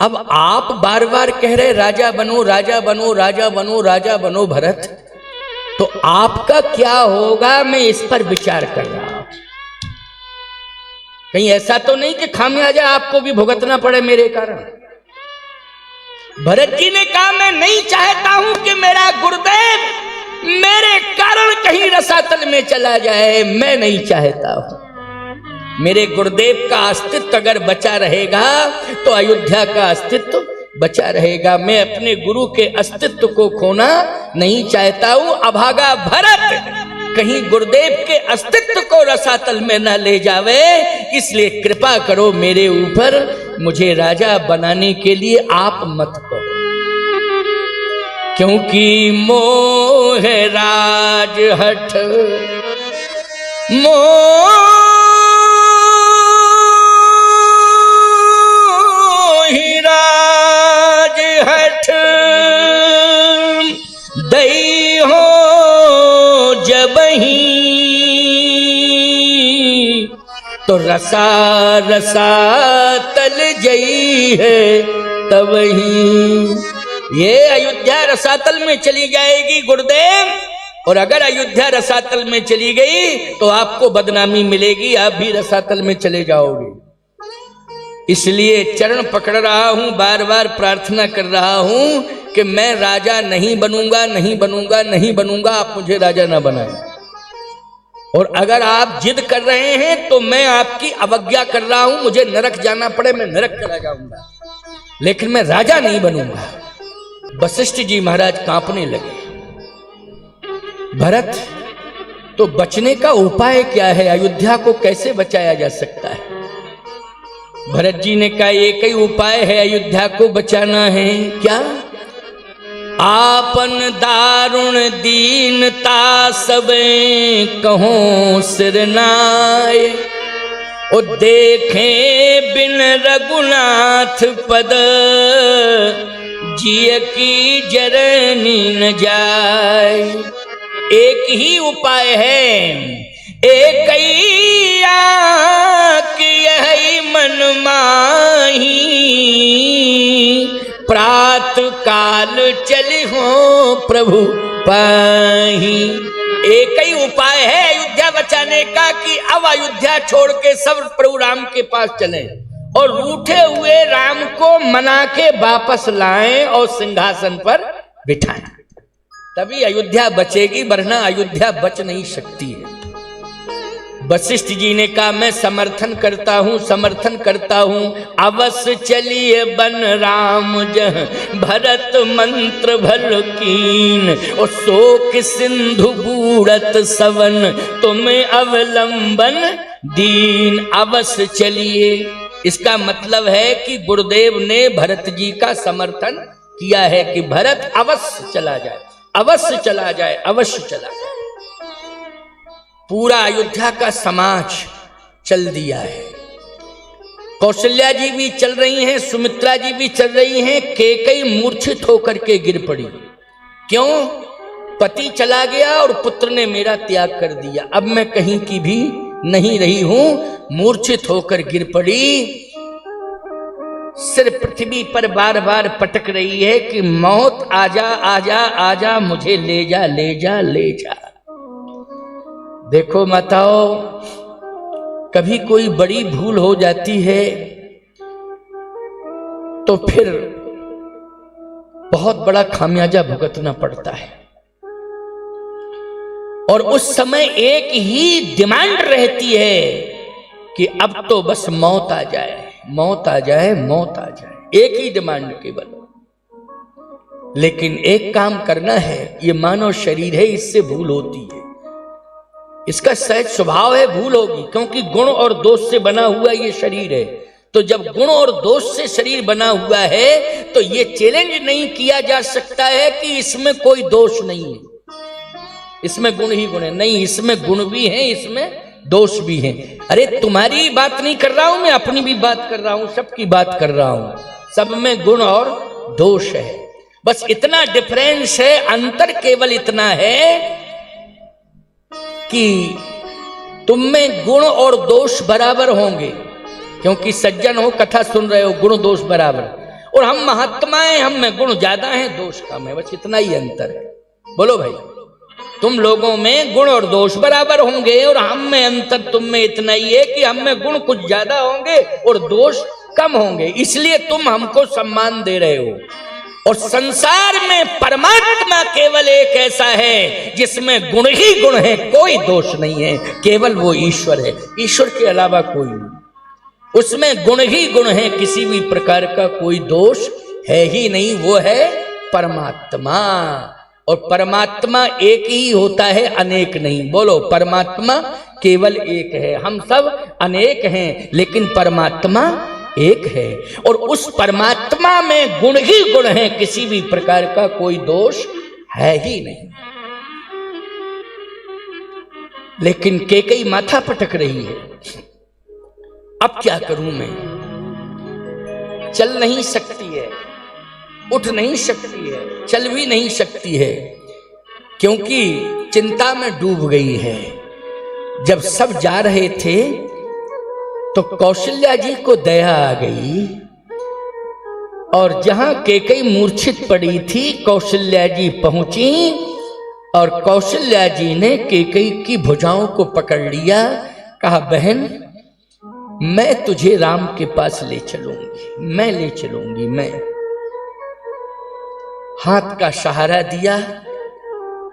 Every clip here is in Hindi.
अब आप बार बार कह रहे राजा बनो राजा बनो राजा बनो राजा बनो भरत, तो आपका क्या होगा मैं इस पर विचार कर रहा हूं। कहीं ऐसा तो नहीं कि खामियाजा आपको भी भुगतना पड़े मेरे कारण। भरत जी ने कहा मैं नहीं चाहता हूं कि मेरा गुरुदेव मेरे कारण कहीं रसातल में चला जाए, मैं नहीं चाहता हूं। मेरे गुरुदेव का अस्तित्व अगर बचा रहेगा तो अयोध्या का अस्तित्व बचा रहेगा। मैं अपने गुरु के अस्तित्व को खोना नहीं चाहता हूं। अभागा भरत कहीं गुरुदेव के अस्तित्व को रसातल में न ले जावे, इसलिए कृपा करो मेरे ऊपर, मुझे राजा बनाने के लिए आप मत कहो, क्योंकि मोह राज हठ राज हठ दई हो जबही, तो रसा रसा तल जई है तबही। ये अयोध्या रसातल में चली जाएगी गुरुदेव, और अगर अयोध्या रसातल में चली गई तो आपको बदनामी मिलेगी, आप भी रसातल में चले जाओगे। इसलिए चरण पकड़ रहा हूं, बार बार प्रार्थना कर रहा हूं कि मैं राजा नहीं बनूंगा, नहीं बनूंगा, नहीं बनूंगा, आप मुझे राजा ना बनाएं। और अगर आप जिद कर रहे हैं तो मैं आपकी अवज्ञा कर रहा हूं, मुझे नरक जाना पड़े मैं नरक चला जाऊंगा, लेकिन मैं राजा नहीं बनूंगा। वशिष्ठ जी महाराज कांपने लगे। भरत, तो बचने का उपाय क्या है? अयोध्या को कैसे बचाया जा सकता है? भरत जी ने कहा एक ही उपाय है अयोध्या को बचाना है। क्या? आपन दारुण दीनता सबे कहो सिरनाय, ओ देखें बिन रघुनाथ पद जिय की जरनी न जाए। एक ही उपाय है, एक ही यही मन माही, प्रात काल चली हो प्रभु पाही। एक ही उपाय है अयोध्या बचाने का कि अब अयोध्या छोड़ के सब प्रभु राम के पास चलें और रूठे हुए राम को मना के वापस लाएं और सिंहासन पर बिठाएं, तभी अयोध्या बचेगी, वरना अयोध्या बच नहीं सकती है। वशिष्ठ जी ने कहा मैं समर्थन करता हूं, समर्थन करता हूं। अवश्य चलिए बन राम जह भरत मंत्र भर कीन, और शोक सिंधु बूढ़त सवन तुम्हें अवलंबन दीन। अवश्य चलिए, इसका मतलब है कि गुरुदेव ने भरत जी का समर्थन किया है कि भरत अवश्य चला जाए, अवश्य चला जाए, अवश्य चला जाए। पूरा अयोध्या का समाज चल दिया है। कौशल्या जी भी चल रही हैं, सुमित्रा जी भी चल रही हैं। कैकेयी मूर्छित होकर के गिर पड़ी। क्यों? पति चला गया और पुत्र ने मेरा त्याग कर दिया, अब मैं कहीं की भी नहीं रही हूं। मूर्छित होकर गिर पड़ी, सिर पृथ्वी पर बार बार पटक रही है कि मौत आजा आजा आजा, मुझे ले जा ले जा ले जा। देखो माताओं, कभी कोई बड़ी भूल हो जाती है तो फिर बहुत बड़ा खामियाजा भुगतना पड़ता है, और उस समय एक ही डिमांड रहती है कि अब तो बस मौत आ जाए, मौत आ जाए, मौत आ जाए। एक ही डिमांड केवल। लेकिन एक काम करना है, ये मानव शरीर है, इससे भूल होती है, इसका सहज स्वभाव है, भूल होगी, क्योंकि गुण और दोष से बना हुआ ये शरीर है। तो जब गुण और दोष से शरीर बना हुआ है तो ये चैलेंज नहीं किया जा सकता है कि इसमें कोई दोष नहीं है, इसमें गुण ही गुण है। नहीं, इसमें गुण भी हैं, इसमें दोष भी हैं। अरे तुम्हारी बात नहीं कर रहा हूं मैं, अपनी भी बात कर रहा हूं, सबकी बात कर रहा हूं। सब में गुण और दोष है, बस इतना डिफरेंस है। अंतर केवल इतना है कि तुम में गुण और दोष बराबर होंगे, क्योंकि सज्जन हो, कथा सुन रहे हो, गुण दोष बराबर। और हम महात्मा हैं, हम में गुण ज्यादा है, दोष कम है, बस इतना ही अंतर है। बोलो भाई, तुम लोगों में गुण और दोष बराबर होंगे और हम में अंतर तुम में इतना ही है कि हम में गुण कुछ ज्यादा होंगे और दोष कम होंगे, इसलिए तुम हमको सम्मान दे रहे हो। और संसार में परमात्मा केवल एक ऐसा है जिसमें गुण ही गुण है, कोई दोष नहीं है, केवल वो ईश्वर है, ईश्वर के अलावा कोई नहीं। उसमें गुण ही गुण है, किसी भी प्रकार का कोई दोष है ही नहीं, वो है परमात्मा। और परमात्मा एक ही होता है, अनेक नहीं। बोलो, परमात्मा केवल एक है, हम सब अनेक हैं लेकिन परमात्मा एक है। और उस परमात्मा में गुण ही गुण है, किसी भी प्रकार का कोई दोष है ही नहीं। लेकिन केकई माथा पटक रही है, अब क्या करूं मैं, चल नहीं सकती है, उठ नहीं सकती है, चल भी नहीं सकती है, क्योंकि चिंता में डूब गई है। जब सब जा रहे थे तो कौशल्या जी को दया आ गई और जहां केकई मूर्छित पड़ी थी, कौशल्या जी पहुंची और कौशल्या जी ने केकई की भुजाओं को पकड़ लिया, कहा बहन मैं तुझे राम के पास ले चलूंगी, मैं ले चलूंगी। मैं हाथ का सहारा दिया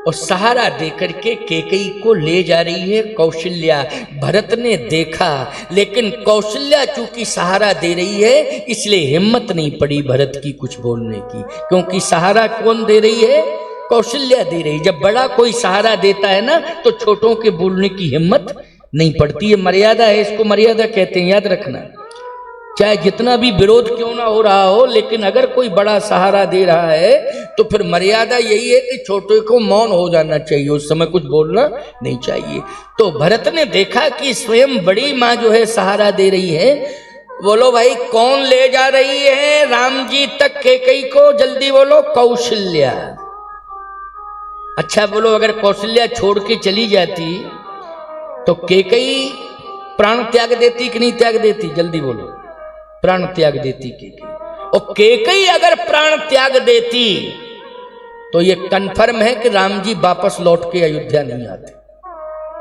और सहारा देकर के केकई को ले जा रही है कौशल्या। भरत ने देखा, लेकिन कौशल्या चूंकि सहारा दे रही है इसलिए हिम्मत नहीं पड़ी भरत की कुछ बोलने की, क्योंकि सहारा कौन दे रही है, कौशल्या दे रही। जब बड़ा कोई सहारा देता है ना तो छोटों के बोलने की हिम्मत नहीं पड़ती है। मर्यादा है, इसको मर्यादा कहते हैं, याद रखना। चाहे जितना भी विरोध क्यों ना हो रहा हो, लेकिन अगर कोई बड़ा सहारा दे रहा है तो फिर मर्यादा यही है कि छोटे को मौन हो जाना चाहिए, उस समय कुछ बोलना नहीं चाहिए। तो भरत ने देखा कि स्वयं बड़ी माँ जो है सहारा दे रही है। बोलो भाई, कौन ले जा रही है राम जी तक केकई को, जल्दी बोलो। कौशल्या। अच्छा बोलो, अगर कौशल्या छोड़ के चली जाती तो केकई प्राण त्याग देती कि नहीं त्याग देती, जल्दी बोलो। प्राण त्याग देती केकई। और केकई अगर प्राण त्याग देती तो ये कन्फर्म है कि राम जी वापस लौट के अयोध्या नहीं आते,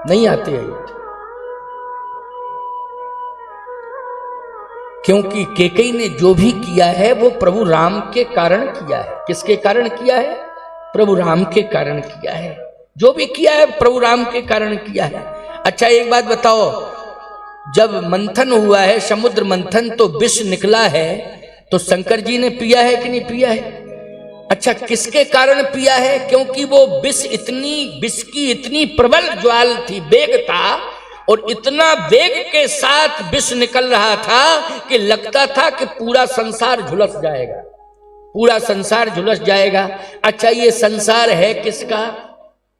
नहीं आते अयोध्या। क्योंकि केकई ने जो भी किया है वो प्रभु राम के कारण किया है। किसके कारण किया है, प्रभु राम के कारण किया है। जो भी किया है प्रभु राम के कारण किया है। अच्छा एक बात बताओ, जब मंथन हुआ है, समुद्र मंथन, तो विष निकला है तो शंकर जी ने पिया है कि नहीं पिया है? अच्छा किसके कारण पिया है? क्योंकि वो विष की इतनी प्रबल ज्वाल थी, वेग था, और इतना वेग के साथ विष निकल रहा था कि लगता था कि पूरा संसार झुलस जाएगा, पूरा संसार झुलस जाएगा। अच्छा ये संसार है किसका?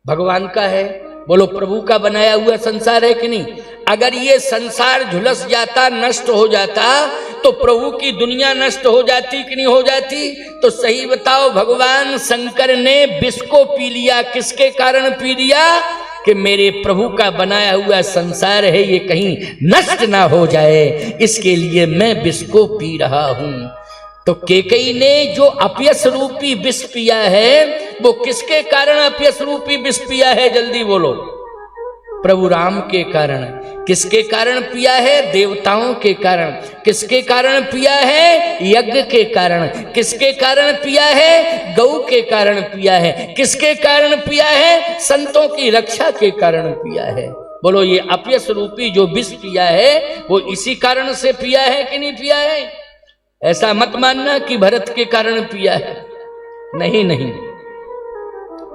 भगवान का है। बोलो, प्रभु का बनाया हुआ संसार है कि नहीं? अगर ये संसार झुलस जाता, नष्ट हो जाता, तो प्रभु की दुनिया नष्ट हो जाती कि नहीं हो जाती? तो सही बताओ, भगवान शंकर ने विष को पी लिया। किसके कारण पी लिया? कि मेरे प्रभु का बनाया हुआ संसार है, ये कहीं नष्ट ना हो जाए, इसके लिए मैं विष को पी रहा हूं। तो केकई ने जो अपयश रूपी विष पिया है, वो किसके कारण अपयश रूपी विष पिया है? जल्दी बोलो। प्रभु राम के कारण। किसके कारण पिया है? देवताओं के कारण। किसके कारण पिया है? यज्ञ के कारण। किसके कारण पिया है? गौ के कारण पिया है। किसके कारण पिया है? संतों की रक्षा के कारण पिया है। बोलो, ये अपयश रूपी जो विष पिया है वो इसी कारण से पिया है कि नहीं पिया है? ऐसा मत मानना कि भरत के कारण पिया है, नहीं नहीं।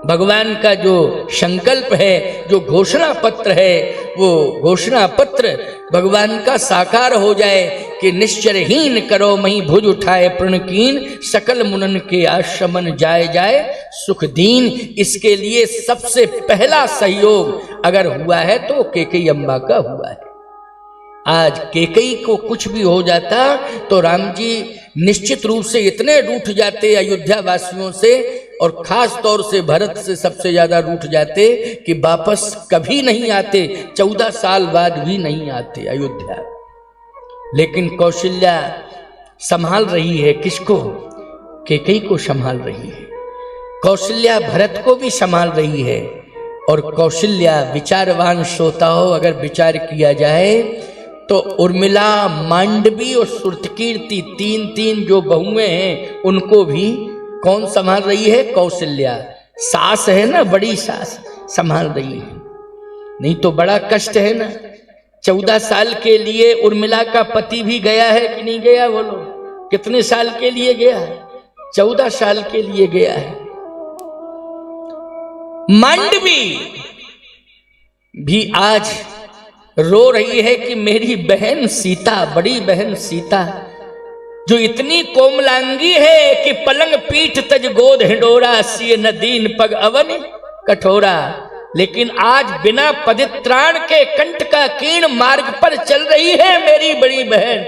भगवान का जो संकल्प है, जो घोषणा पत्र है, वो घोषणा पत्र भगवान का साकार हो जाए कि निश्चरहीन करो मही भुज उठाए प्रणकीन, सकल मुनन के आश्रमन जाए जाए सुख दीन। इसके लिए सबसे पहला सहयोग अगर हुआ है तो केकई अम्बा का हुआ है। आज केकई को कुछ भी हो जाता तो राम जी निश्चित रूप से इतने रूठ जाते अयोध्या वासियों से, और खास तौर से भरत से सबसे ज्यादा रूठ जाते कि वापस कभी नहीं आते, 14 साल बाद भी नहीं आते अयोध्या। लेकिन कौशल्या संभाल रही है किसको? कैकेयी को संभाल रही है। कौशल्या भरत को भी संभाल रही है। और कौशल्या विचारवान श्रोता हो, अगर विचार किया जाए तो उर्मिला, मांडवी और श्रुतकीर्ति तीन जो बहुएं हैं उनको भी कौन संभाल रही है? कौशल्या। सास है ना, बड़ी सास संभाल रही है। नहीं तो बड़ा कष्ट है ना। 14 साल के लिए उर्मिला का पति भी गया है कि नहीं गया? बोलो कितने साल के लिए गया है? 14 साल के लिए गया है। मांडवी भी आज रो रही है कि मेरी बहन सीता, बड़ी बहन सीता, जो इतनी कोमलांगी है कि पलंग पीठ तज गोद हिंडोरा, सिय न दीन पग अवन कठोरा, लेकिन आज बिना पदित्राण के कंठ का कीर्ण मार्ग पर चल रही है मेरी बड़ी बहन।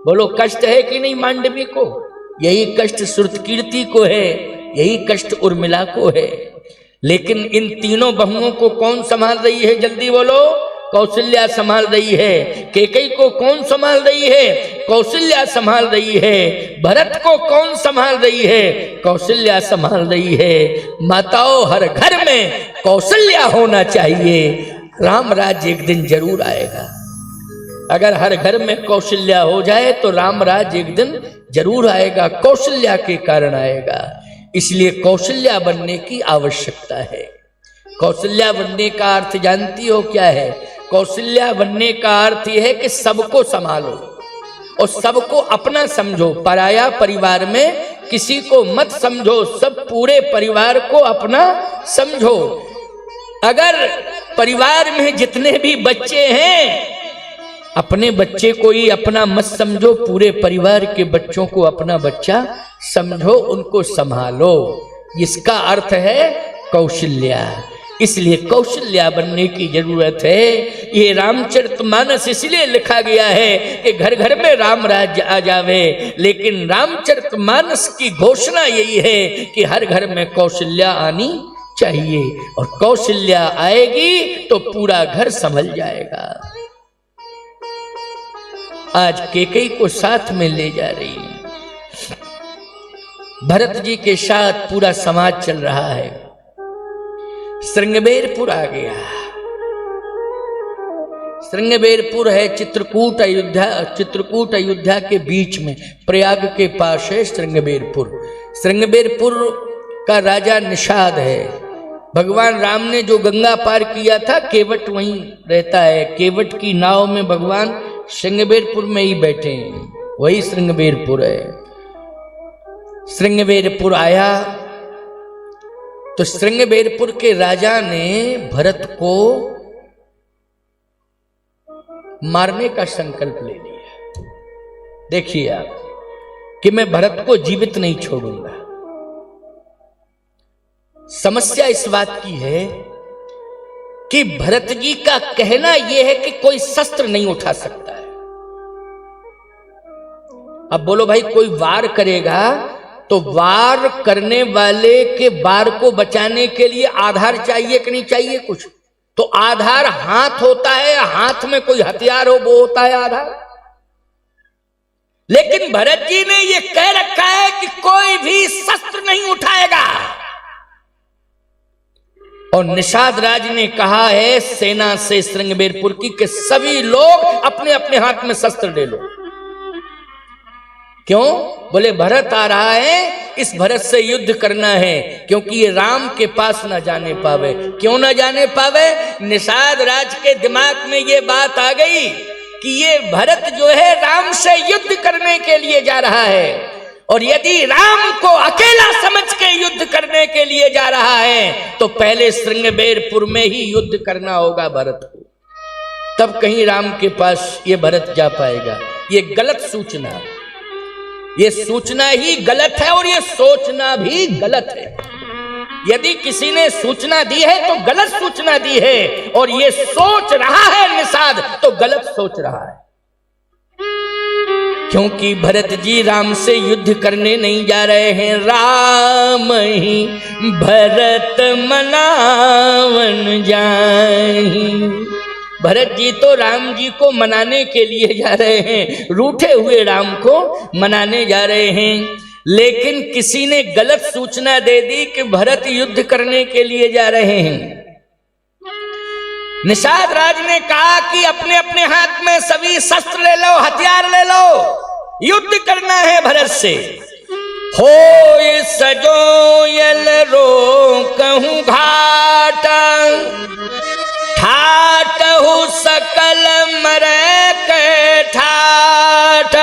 बोलो कष्ट है कि नहीं मांडवी को? यही कष्ट श्रुतकीर्ति को है, यही कष्ट उर्मिला को है। लेकिन इन तीनों बहुओं को कौन संभाल रही है? जल्दी बोलो। कौशल्या संभाल रही है। कैकेयी को कौन संभाल रही है? कौशल्या संभाल रही है। भरत को कौन संभाल रही है? कौशल्या संभाल रही है। माताओं, हर घर में कौशल्या होना चाहिए। राम राज्य एक दिन जरूर आएगा। अगर हर घर में कौशल्या हो जाए तो राम राज्य एक दिन जरूर आएगा, कौशल्या के कारण आएगा। इसलिए कौशल्या बनने की आवश्यकता है। कौशल्या बनने का अर्थ जानती हो क्या है? कौशल्या बनने का अर्थ यह है कि सबको संभालो और सबको अपना समझो। पराया परिवार में किसी को मत समझो, सब पूरे परिवार को अपना समझो। अगर परिवार में जितने भी बच्चे हैं, अपने बच्चे को ही अपना मत समझो, पूरे परिवार के बच्चों को अपना बच्चा समझो, उनको संभालो। इसका अर्थ है कौशल्या। इसलिए कौशल्या बनने की जरूरत है। ये रामचरितमानस इसलिए लिखा गया है कि घर घर में राम राज्य आ जावे। लेकिन रामचरितमानस की घोषणा यही है कि हर घर में कौशल्या आनी चाहिए, और कौशल्या आएगी तो पूरा घर संभल जाएगा। आज कैकेयी को साथ में ले जा रही है। भरत जी के साथ पूरा समाज चल रहा है। श्रृंगबेरपुर आ गया। श्रृंगबेरपुर है चित्रकूट अयोध्या के बीच में, प्रयाग के पास है श्रृंगबेरपुर। श्रृंगबेरपुर का राजा निषाद है। भगवान राम ने जो गंगा पार किया था, केवट वहीं रहता है। केवट की नाव में भगवान श्रृंगबेरपुर में ही बैठे हैं, वही श्रृंगबेरपुर है। श्रृंगबेरपुर आया तो श्रृंगबेरपुर के राजा ने भरत को मारने का संकल्प ले लिया। देखिए आप कि मैं भरत को जीवित नहीं छोड़ूंगा। समस्या इस बात की है कि भरत जी का कहना यह है कि कोई शस्त्र नहीं उठा सकता है। अब बोलो भाई, कोई वार करेगा तो वार करने वाले के वार को बचाने के लिए आधार चाहिए कि नहीं चाहिए? कुछ तो आधार हाथ होता है, हाथ में कोई हथियार हो वो होता है आधार। लेकिन भरत जी ने ये कह रखा है कि कोई भी शस्त्र नहीं उठाएगा। और निषाद राज ने कहा है सेना से श्रृंगबेरपुर की कि सभी लोग अपने अपने हाथ में शस्त्र ले लो। क्यों? बोले भरत आ रहा है, इस भरत से युद्ध करना है, क्योंकि ये राम के पास ना जाने पावे। क्यों ना जाने पावे? निषाद राज के दिमाग में ये बात आ गई कि ये भरत जो है राम से युद्ध करने के लिए जा रहा है, और यदि राम को अकेला समझ के युद्ध करने के लिए जा रहा है तो पहले श्रृंगबेरपुर में ही युद्ध करना होगा भरत को, तब कहीं राम के पास ये भरत जा पाएगा। ये गलत सूचना, ये सूचना ही गलत है और ये सोचना भी गलत है। यदि किसी ने सूचना दी है तो गलत सूचना दी है, और ये सोच रहा है निषाद तो गलत सोच रहा है। क्योंकि भरत जी राम से युद्ध करने नहीं जा रहे हैं। राम ही भरत मनावन जाहि, भरत जी तो राम जी को मनाने के लिए जा रहे हैं, रूठे हुए राम को मनाने जा रहे हैं। लेकिन किसी ने गलत सूचना दे दी कि भरत युद्ध करने के लिए जा रहे हैं। निषाद राज ने कहा कि अपने अपने हाथ में सभी शस्त्र ले लो, हथियार ले लो, युद्ध करना है भरत से। हो सजोयल रो कहूं घाट, ठाट हो सकल मरे के ठाठ,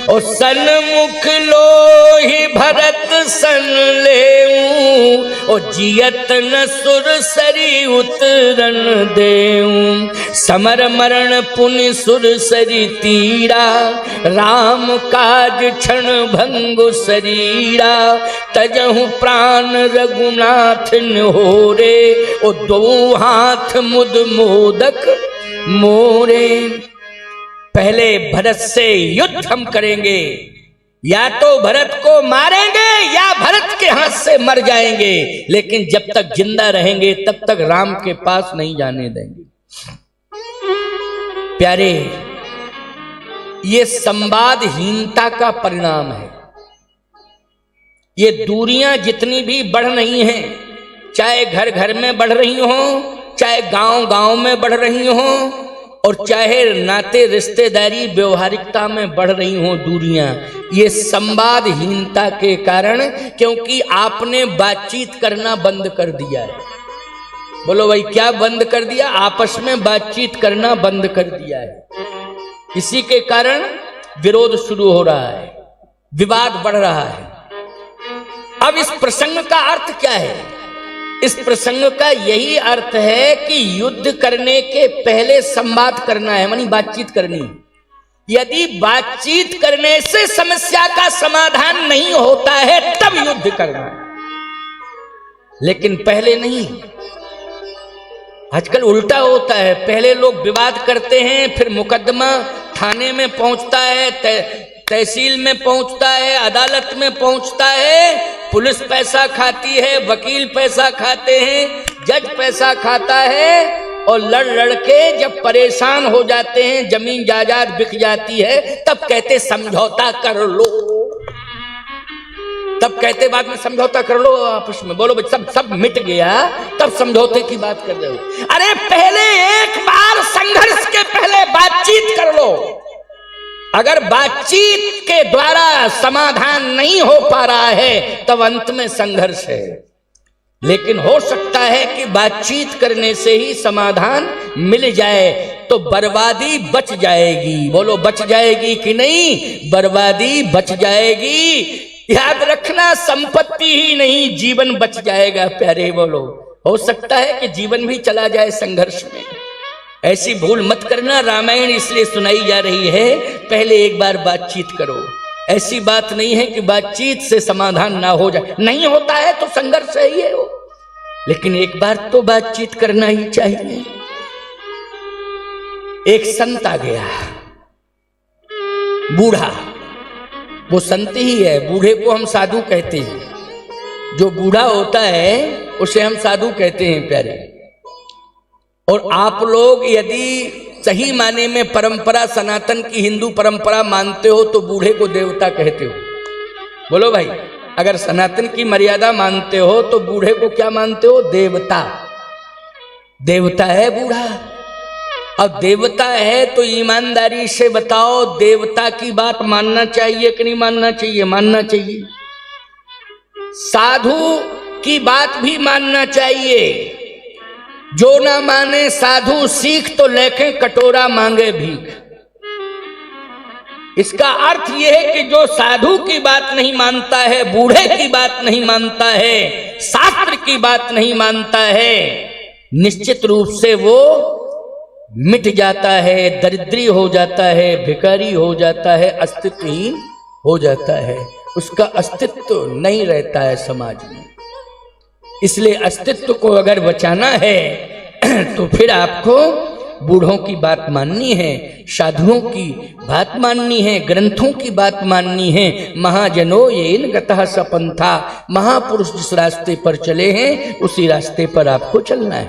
ओ सन्मुख लोहि भरत सन लेऊं, ओ जियत न सुरसरी उतरन देऊं। समर मरण पुनि सुरसरी तीरा, राम काज क्षण भंगु शरीरा। तजहु प्राण रघुनाथ निहोरे, ओ दो हाथ मुद मोदक मोरे। पहले भरत से युद्ध हम करेंगे, या तो भरत को मारेंगे या भरत के हाथ से मर जाएंगे, लेकिन जब तक जिंदा रहेंगे तब तक राम के पास नहीं जाने देंगे। प्यारे, ये संवादहीनता का परिणाम है। ये दूरियां जितनी भी बढ़ रही हैं, चाहे घर घर में बढ़ रही हो, चाहे गांव गांव में बढ़ रही हो, और चाहे नाते रिश्तेदारी व्यवहारिकता में बढ़ रही हो दूरियां, ये संवादहीनता के कारण, क्योंकि आपने बातचीत करना बंद कर दिया है। बोलो भाई, क्या बंद कर दिया? आपस में बातचीत करना बंद कर दिया है। इसी के कारण विरोध शुरू हो रहा है, विवाद बढ़ रहा है। अब इस प्रसंग का अर्थ क्या है? इस प्रसंग का यही अर्थ है कि युद्ध करने के पहले संवाद करना है, मानी बातचीत करनी। यदि बातचीत करने से समस्या का समाधान नहीं होता है तब युद्ध करना है, लेकिन पहले नहीं। आजकल उल्टा होता है, पहले लोग विवाद करते हैं, फिर मुकदमा थाने में पहुंचता है, तहसील में पहुंचता है, अदालत में पहुंचता है, पुलिस पैसा खाती है, वकील पैसा खाते हैं, जज पैसा खाता है, और लड़ लड़ के जब परेशान हो जाते हैं, जमीन जायदाद बिक जाती है, तब कहते समझौता कर लो। तब कहते बाद में समझौता कर लो आपस में। बोलो भाई, सब मिट गया, तब समझौते की बात कर रहे हो। अरे पहले एक बार संघर्ष के पहले बातचीत कर लो। अगर बातचीत के द्वारा समाधान नहीं हो पा रहा है तब अंत में संघर्ष है। लेकिन हो सकता है कि बातचीत करने से ही समाधान मिल जाए, तो बर्बादी बच जाएगी। बोलो, बच जाएगी कि नहीं? बर्बादी बच जाएगी। याद रखना, संपत्ति ही नहीं, जीवन बच जाएगा। प्यारे, बोलो, हो सकता है कि जीवन भी चला जाए संघर्ष में। ऐसी भूल मत करना। रामायण इसलिए सुनाई जा रही है, पहले एक बार बातचीत करो। ऐसी बात नहीं है कि बातचीत से समाधान ना हो जाए, नहीं होता है तो संघर्ष है ही है वो, लेकिन एक बार तो बातचीत करना ही चाहिए। एक संत आ गया, बूढ़ा, वो संत ही है। बूढ़े को हम साधु कहते हैं। जो बूढ़ा होता है उसे हम साधु कहते हैं प्यारे। और आप लोग यदि सही माने में परंपरा, सनातन की हिंदू परंपरा मानते हो तो बूढ़े को देवता कहते हो। बोलो भाई, अगर सनातन की मर्यादा मानते हो तो बूढ़े को क्या मानते हो? देवता। देवता है बूढ़ा। अब देवता है तो ईमानदारी से बताओ, देवता की बात मानना चाहिए कि नहीं मानना चाहिए? मानना चाहिए। साधु की बात भी मानना चाहिए। जो ना माने साधु सीख तो लेके कटोरा मांगे भीख। इसका अर्थ यह है कि जो साधु की बात नहीं मानता है, बूढ़े की बात नहीं मानता है, शास्त्र की बात नहीं मानता है, निश्चित रूप से वो मिट जाता है, दरिद्री हो जाता है, भिखारी हो जाता है, अस्तित्वहीन हो जाता है। उसका अस्तित्व नहीं रहता है समाज में। इसलिए अस्तित्व को अगर बचाना है तो फिर आपको बूढ़ों की बात माननी है, साधुओं की बात माननी है, ग्रंथों की बात माननी है। महाजनो येन गतः सपंथा, महापुरुष जिस रास्ते पर चले हैं उसी रास्ते पर आपको चलना है।